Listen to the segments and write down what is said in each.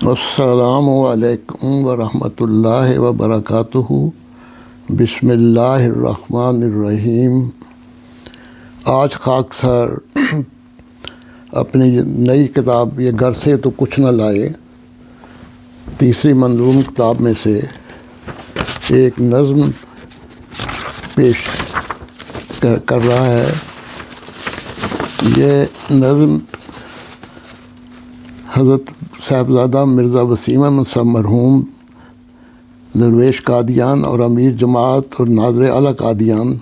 السلام علیکم ورحمۃ اللہ وبرکاتہ۔ بسم اللہ الرحمن الرحیم۔ آج خاک سر اپنی نئی کتاب یہ گھر سے تو کچھ نہ لائے تیسری منظوم کتاب میں سے ایک نظم پیش کر رہا ہے۔ یہ نظم حضرت صاحبزادہ مرزا وسیم احمد صاحب مرحوم درویش قادیان اور امیر جماعت اور ناظر اعلیٰ قادیان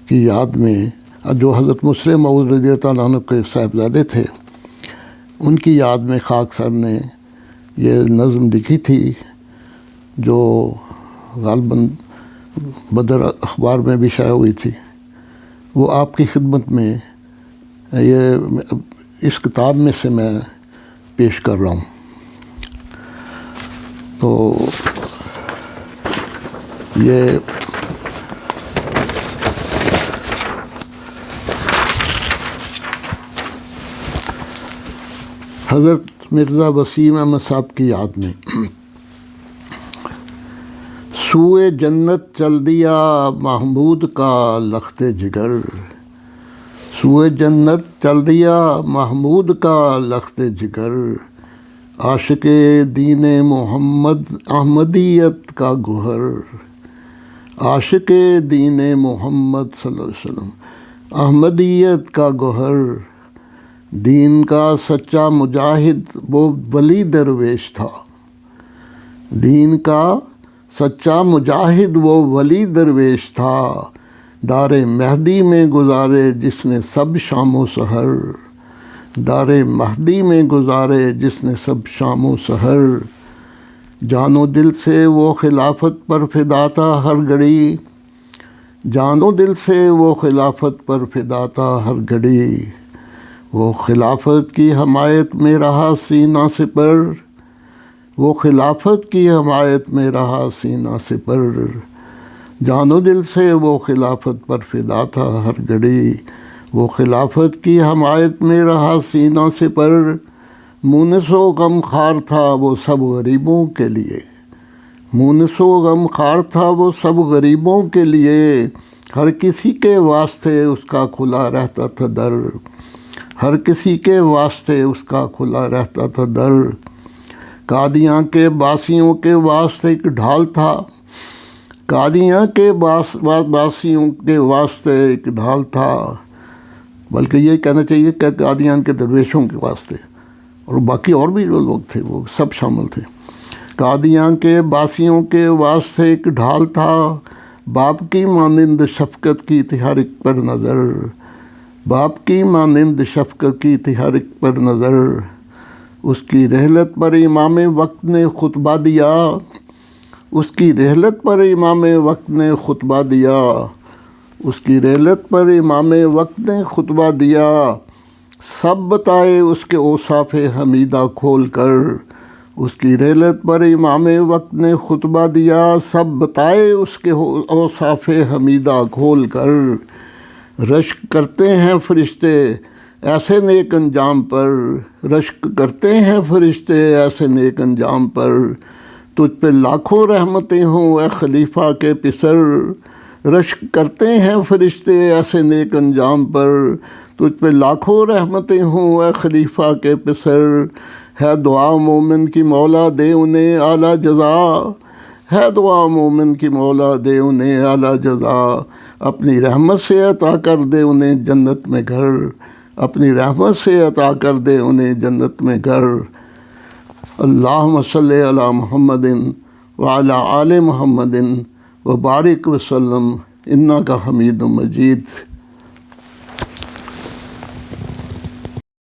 کی یاد میں، جو حضرت مسلم موعود رضی اللہ تعالیٰ عنہ کے صاحبزادے تھے، ان کی یاد میں خاک سر نے یہ نظم لکھی تھی، جو غالباً بدر اخبار میں بھی شائع ہوئی تھی۔ وہ آپ کی خدمت میں یہ اس کتاب میں سے میں پیش کر رہا ہوں۔ تو یہ حضرت مرزا وسیم احمد صاحب کی یاد میں۔ سوئے جنت چل دیا محمود کا لخت جگر، سوئے جنت چل دیا محمود کا لخت جگر، عاشق دین محمد احمدیت کا گوہر، عاشق دین محمد صلی اللہ علیہ وسلم احمدیت کا گوہر، دین کا سچا مجاہد وہ ولی درویش تھا، دین کا سچا مجاہد وہ ولی درویش تھا، دار مہدی میں گزارے جس نے سب شام و سحر، دار مہدی میں گزارے جس نے سب شام و سحر، جان و دل سے وہ خلافت پر فدا تھا ہر گھڑی، جان و دل سے وہ خلافت پر فدا تھا ہر گھڑی، وہ خلافت کی حمایت میں رہا سینہ سپر، وہ خلافت کی حمایت میں رہا سینہ سپر، جان و دل سے وہ خلافت پر فدا تھا ہر گھڑی، وہ خلافت کی حمایت میں رہا سینہ سپر، مونس و غم خوار تھا وہ سب غریبوں کے لیے، مونس و غم خوار تھا وہ سب غریبوں کے لیے، ہر کسی کے واسطے اس کا کھلا رہتا تھا در، ہر کسی کے واسطے اس کا کھلا رہتا تھا در، قادیاں کے باسیوں کے واسطے ایک ڈھال تھا، قادیاں کے باسیوں کے واسطے ایک ڈھال تھا، بلکہ یہ کہنا چاہیے کہ قادیان کے درویشوں کے واسطے، اور باقی اور بھی جو لوگ تھے وہ سب شامل تھے۔ قادیاں کے باسیوں کے واسطے ایک ڈھال تھا، باپ کی مانند شفقت کی تھی ہر ایک پر نظر، باپ کی مانند شفقت کی تھی ہر ایک پر نظر، اس کی رحلت پر امام وقت نے خطبہ دیا، اس کی رحلت پر امام وقت نے خطبہ دیا، اس کی رحلت پر امام وقت نے خطبہ دیا، سب بتائے اس کے اوصاف حمیدہ کھول کر، اس کی رحلت پر امام وقت نے خطبہ دیا، سب بتائے اس کے اوصاف حمیدہ کھول کر، رشک کرتے ہیں فرشتے ایسے نیک انجام پر، رشک کرتے ہیں فرشتے ایسے نیک انجام پر، تجھ پہ لاکھوں رحمتیں ہوں اے خلیفہ کے پسر، رشک کرتے ہیں فرشتے ایسے نیک انجام پر، تجھ پہ لاکھوں رحمتیں ہوں اے خلیفہ کے پسر، ہے دعا مومن کی مولا دے انہیں اعلیٰ جزا، ہے دعا مومن کی مولا دے انہیں اعلیٰ جزا، اپنی رحمت سے عطا کر دے انہیں جنت میں گھر، اپنی رحمت سے عطا کر دے انہیں جنت میں گھر۔ اللہم صلی علی محمد وعلی آل محمد وبارک وسلم انک حمید مجید۔